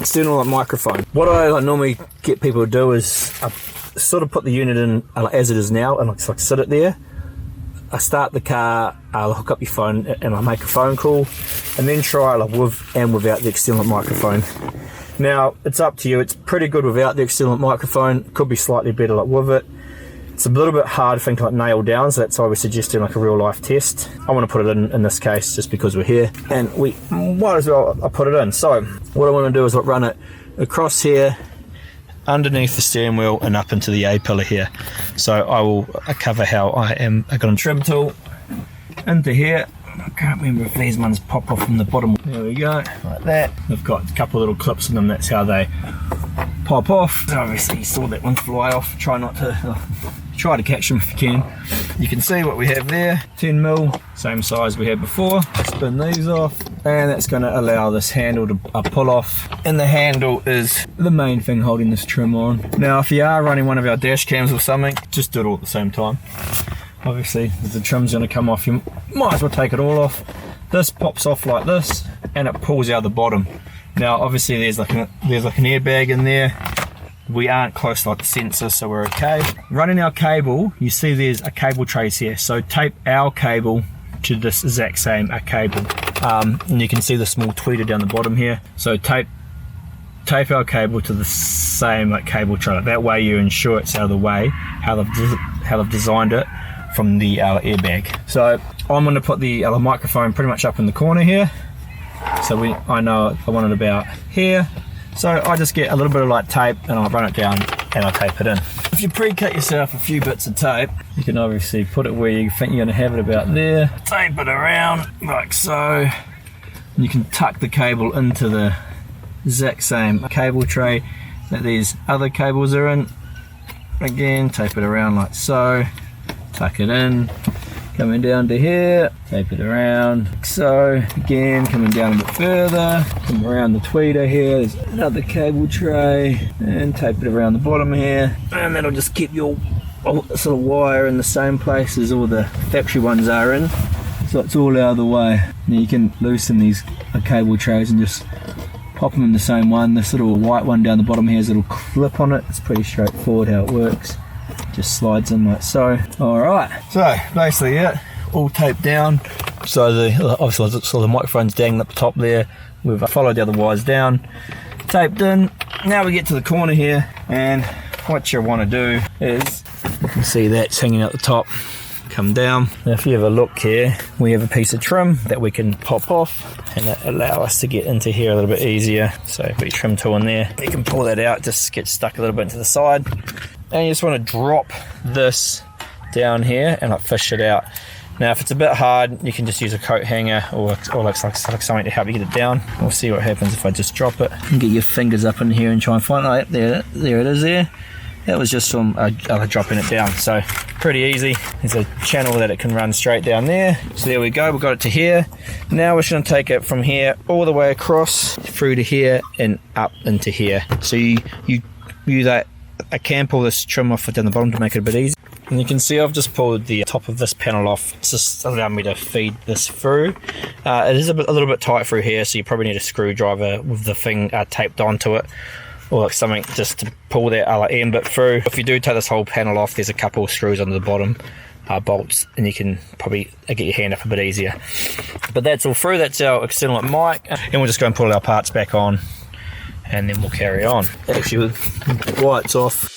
external microphone. What I normally get people to do is I sort of put the unit in as it is now, and I sit it there. I start the car, I'll hook up your phone and I'll make a phone call, and then try with and without the external microphone. Now, it's up to you. It's pretty good without the external microphone. Could be slightly better with it. It's a little bit hard, I think, nail down, so that's why we're suggesting a real life test. I want to put it in this case just because we're here, and we might as well put it in. So what I want to do is run it across here, underneath the steering wheel, and up into the A pillar here. So I will cover how I got a trim tool into here. I can't remember if these ones pop off from the bottom. There we go, like that. They've got a couple of little clips in them, that's how they pop off. So obviously you saw that one fly off. Try to catch them if you can. You can see what we have there, 10mm, same size we had before. Spin these off, and that's going to allow this handle to pull off. And the handle is the main thing holding this trim on. Now, if you are running one of our dash cams or something, just do it all at the same time. Obviously, if the trim's going to come off, you might as well take it all off. This pops off like this, and it pulls out the bottom. Now, obviously, there's like an airbag in there. We aren't close like the sensor, so we're okay. Running our cable, you see there's a cable trace here. So tape our cable to this exact same cable. And you can see the small tweeter down the bottom here. So tape our cable to the same cable tray. That way you ensure it's out of the way, how they've designed it from the airbag. So I'm going to put the microphone pretty much up in the corner here. So I know I want it about here. So I just get a little bit of tape and I'll run it down and I'll tape it in. If you pre-cut yourself a few bits of tape, you can obviously put it where you think you're going to have it about there. Tape it around like so. And you can tuck the cable into the exact same cable tray that these other cables are in. Again, tape it around like so. Tuck it in. Coming down to here, tape it around like so. Again, coming down a bit further, come around the tweeter here, there's another cable tray, and tape it around the bottom here, and that'll just keep your sort of wire in the same place as all the factory ones are in, so it's all out of the way. Now you can loosen these cable trays and just pop them in the same one. This little white one down the bottom here has a little clip on it. It's pretty straightforward how it works. Just slides in like so. Alright, so basically all taped down. So obviously the microphone's dangling up the top there. We've followed the other wires down, taped in. Now we get to the corner here, and what you want to do is, you can see that's hanging out the top, come down. Now if you have a look here, we have a piece of trim that we can pop off, and that allow us to get into here a little bit easier. So put your trim tool in there, you can pull that out, just get stuck a little bit into the side. And you just want to drop this down here and fish it out. Now if it's a bit hard, you can just use a coat hanger or like something to help you get it down. We'll see what happens if I just drop it. You can get your fingers up in here and try and find it. There it is there. That was just from dropping it down. So pretty easy. There's a channel that it can run straight down there. So there we go, we've got it to here. Now we're just going to take it from here all the way across through to here and up into here. So you use that. I can pull this trim off down the bottom to make it a bit easy. And you can see I've just pulled the top of this panel off. It's just allowing me to feed this through. It is a little bit tight through here, so you probably need a screwdriver with the thing taped onto it, or something just to pull that end bit through. If you do take this whole panel off, there's a couple of screws under the bottom, bolts, and you can probably get your hand up a bit easier. But that's all through. That's our external mic, and we'll just go and pull our parts back on, and then we'll carry on. Actually, with lights off,